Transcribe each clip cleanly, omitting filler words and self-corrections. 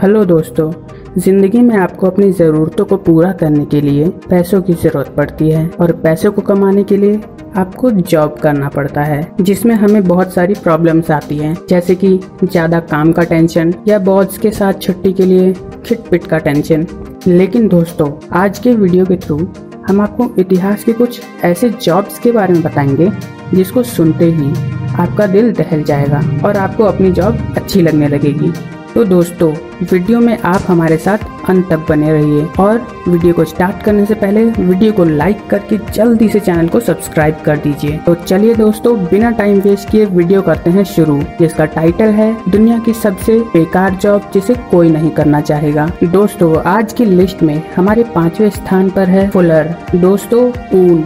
Hello दोस्तों, जिंदगी में आपको अपनी ज़रूरतों को पूरा करने के लिए पैसों की ज़रूरत पड़ती है और पैसों को कमाने के लिए आपको जॉब करना पड़ता है, जिसमें हमें बहुत सारी प्रॉब्लम्स आती हैं, जैसे कि ज़्यादा काम का टेंशन या बॉस के साथ छुट्टी के लिए खिटपिट का टेंशन। लेकिन दोस्तों, आज के वीडियो के थ्रू हम आपको इतिहास के कुछ ऐसे जॉब्स के बारे में बताएंगे जिसको सुनते ही आपका दिल दहल जाएगा और आपको अपनी जॉब अच्छी लगने लगेगी। तो दोस्तों, वीडियो में आप हमारे साथ अंत तक बने रहिए और वीडियो को स्टार्ट करने से पहले वीडियो को लाइक करके जल्दी से चैनल को सब्सक्राइब कर दीजिए। तो चलिए दोस्तों, बिना टाइम वेस्ट किए वीडियो करते हैं शुरू, जिसका टाइटल है दुनिया की सबसे बेकार जॉब जिसे कोई नहीं करना चाहेगा। दोस्तों, आज की लिस्ट में हमारे 5वें स्थान पर है फुलर। दोस्तों,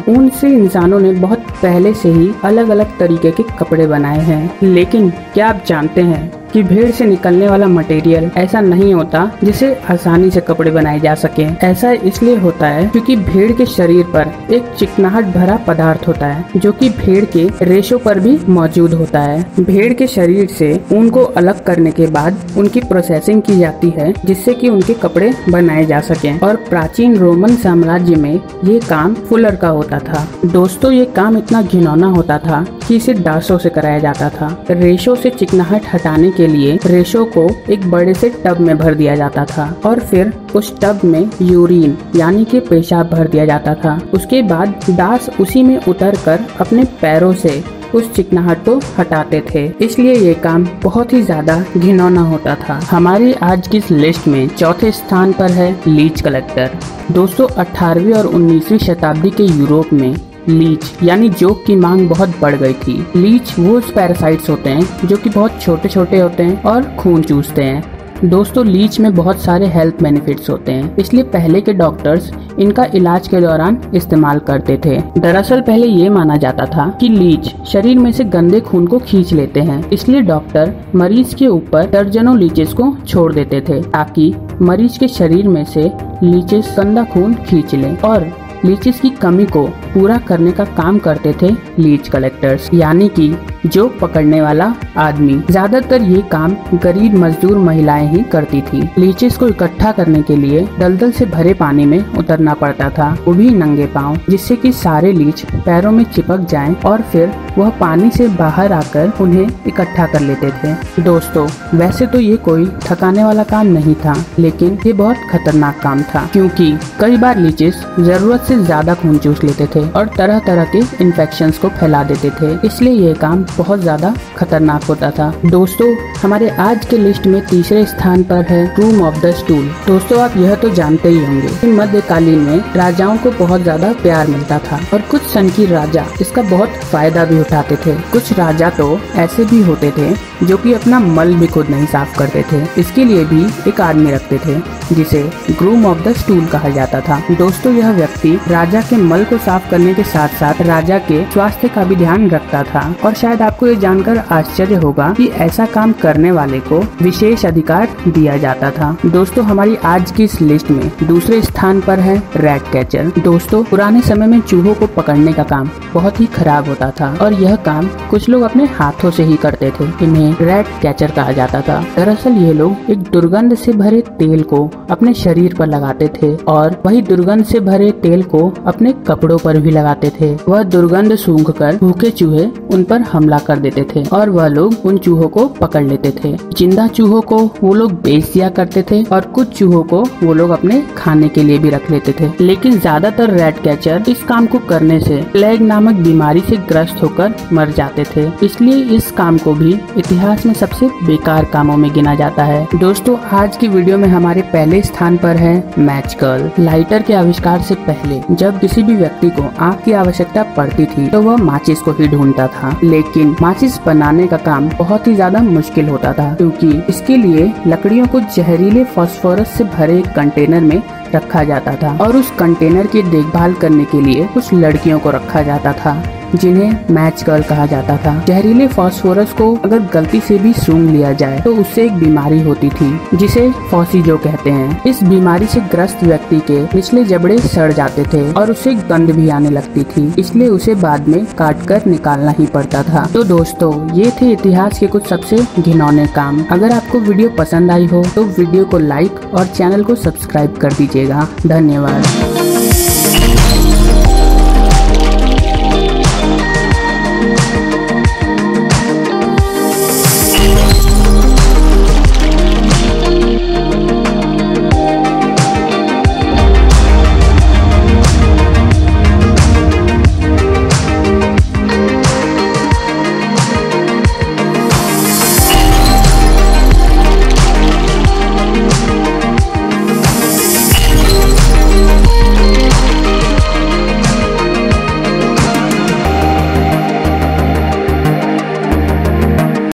ऊन से इंसानों ने बहुत पहले से ही अलग अलग तरीके के कपड़े बनाए हैं, लेकिन क्या आप जानते हैं कि भेड़ से निकलने वाला मटेरियल ऐसा नहीं होता जिसे आसानी से कपड़े बनाए जा सके। ऐसा इसलिए होता है क्योंकि भेड़ के शरीर पर एक चिकनाहट भरा पदार्थ होता है जो कि भेड़ के रेशों पर भी मौजूद होता है। भेड़ के शरीर से ऊन को अलग करने के बाद उनकी प्रोसेसिंग की जाती है जिससे कि उनके कपड़े बनाए जा सके और प्राचीन रोमन साम्राज्य में ये काम फुलर का होता था। दोस्तों, ये काम इतना घिनौना होता था कि इसे दासों से कराया जाता था। रेशों से चिकनाहट हटाने के लिए रेशों को एक बड़े से टब में भर दिया जाता था और फिर उस टब में यूरिन यानी कि पेशाब भर दिया जाता था। उसके बाद दास उसी में उतरकर अपने पैरों से उस चिकनाहट को हटाते थे, इसलिए ये काम बहुत ही ज्यादा घिनौना होता था। हमारी आज की इस लिस्ट में चौथे स्थान पर है लीच कलेक्टर। दोस्तों, 18वीं और 19वीं शताब्दी के यूरोप में लीच यानी जोक की मांग बहुत बढ़ गई थी। लीच वो पैरासाइट्स होते हैं जो कि बहुत छोटे छोटे होते हैं और खून चूसते हैं। दोस्तों, लीच में बहुत सारे हेल्थ बेनिफिट्स होते हैं, इसलिए पहले के डॉक्टर्स इनका इलाज के दौरान इस्तेमाल करते थे। दरअसल पहले ये माना जाता था कि लीच शरीर में से गंदे खून को खींच लेते हैं, इसलिए डॉक्टर मरीज के ऊपर दर्जनों लीचेस को छोड़ देते थे ताकि मरीज के शरीर में से लीचेस गंदा खून खींच लें और लीचेस की कमी को पूरा करने का काम करते थे लीच कलेक्टर्स, यानी कि जो पकड़ने वाला आदमी। ज्यादातर ये काम गरीब मजदूर महिलाएं ही करती थी। लीचेस को इकट्ठा करने के लिए दलदल से भरे पानी में उतरना पड़ता था, वो भी नंगे पांव, जिससे कि सारे लीच पैरों में चिपक जाएं और फिर वह पानी से बाहर आकर उन्हें इकट्ठा कर लेते थे। दोस्तों, वैसे तो ये कोई थकाने वाला काम नहीं था, लेकिन ये बहुत खतरनाक काम था क्योंकि कई बार लीचेस जरूरत से ज्यादा खून चूस लेते थे और तरह तरह के इन्फेक्शंस को फैला देते थे, इसलिए ये काम बहुत ज्यादा खतरनाक होता था। दोस्तों, हमारे आज के लिस्ट में तीसरे स्थान पर है रूम ऑफ द स्टूल। दोस्तों, आप यह तो जानते ही होंगे कि मध्यकालीन में राजाओं को बहुत ज्यादा प्यार मिलता था और कुछ सनकी राजा इसका बहुत फायदा भी उठाते थे। कुछ राजा तो ऐसे भी होते थे जो कि अपना मल भी खुद नहीं साफ करते थे, इसके लिए भी एक आदमी रखते थे जिसे ग्रूम ऑफ द स्टूल कहा जाता था। दोस्तों, यह व्यक्ति राजा के मल को साफ करने के साथ साथ राजा के स्वास्थ्य का भी ध्यान रखता था और शायद आपको ये जानकर आश्चर्य होगा कि ऐसा काम करने वाले को विशेष अधिकार दिया जाता था। दोस्तों, हमारी आज की इस लिस्ट में दूसरे स्थान पर है रैट कैचर। दोस्तों, पुराने समय में चूहों को पकड़ने का काम बहुत ही खराब होता था और यह काम कुछ लोग अपने हाथों से ही करते थे। इन्हें रैट कैचर कहा जाता था। दरअसल ये लोग एक दुर्गंध से भरे तेल को अपने शरीर पर लगाते थे और वही दुर्गंध से भरे तेल को अपने कपड़ों पर भी लगाते थे। वह दुर्गंध सूंघकर भूखे चूहे उन पर हमला कर देते थे और वह लोग उन चूहों को पकड़ लेते थे। जिंदा चूहों को वो लोग बेच दिया करते थे और कुछ चूहों को वो लोग अपने खाने के लिए भी रख लेते थे। लेकिन ज्यादातर रैट कैचर इस काम को करने से प्लेग नामक बीमारी से ग्रस्त होकर मर जाते थे, इसलिए इस काम को भी इतिहास में सबसे बेकार कामों में गिना जाता है। दोस्तों, आज की वीडियो में हमारे पहले स्थान पर है मैच गर्ल। लाइटर के आविष्कार से पहले जब किसी भी व्यक्ति को आग की आवश्यकता पड़ती थी तो वह माचिस को ही ढूंढता था, लेकिन माचिस बनाने का काम बहुत ही ज्यादा मुश्किल होता था क्योंकि इसके लिए लकड़ियों को जहरीले फास्फोरस से भरे एक कंटेनर में रखा जाता था और उस कंटेनर की देखभाल करने के लिए कुछ लड़कियों को रखा जाता था। जिन्हें मैच गर्ल कहा जाता था। जहरीले फास्फोरस को अगर गलती से भी सूंघ लिया जाए तो उससे एक बीमारी होती थी जिसे फॉसीजो कहते हैं। इस बीमारी से ग्रस्त व्यक्ति के निचले जबड़े सड़ जाते थे और उसे गंध भी आने लगती थी, इसलिए उसे बाद में काट कर निकालना ही पड़ता था। तो दोस्तों, ये थे इतिहास के कुछ सबसे घिनौने काम। अगर आपको वीडियो पसंद आई हो तो वीडियो को लाइक और चैनल को सब्सक्राइब कर दीजिएगा। धन्यवाद।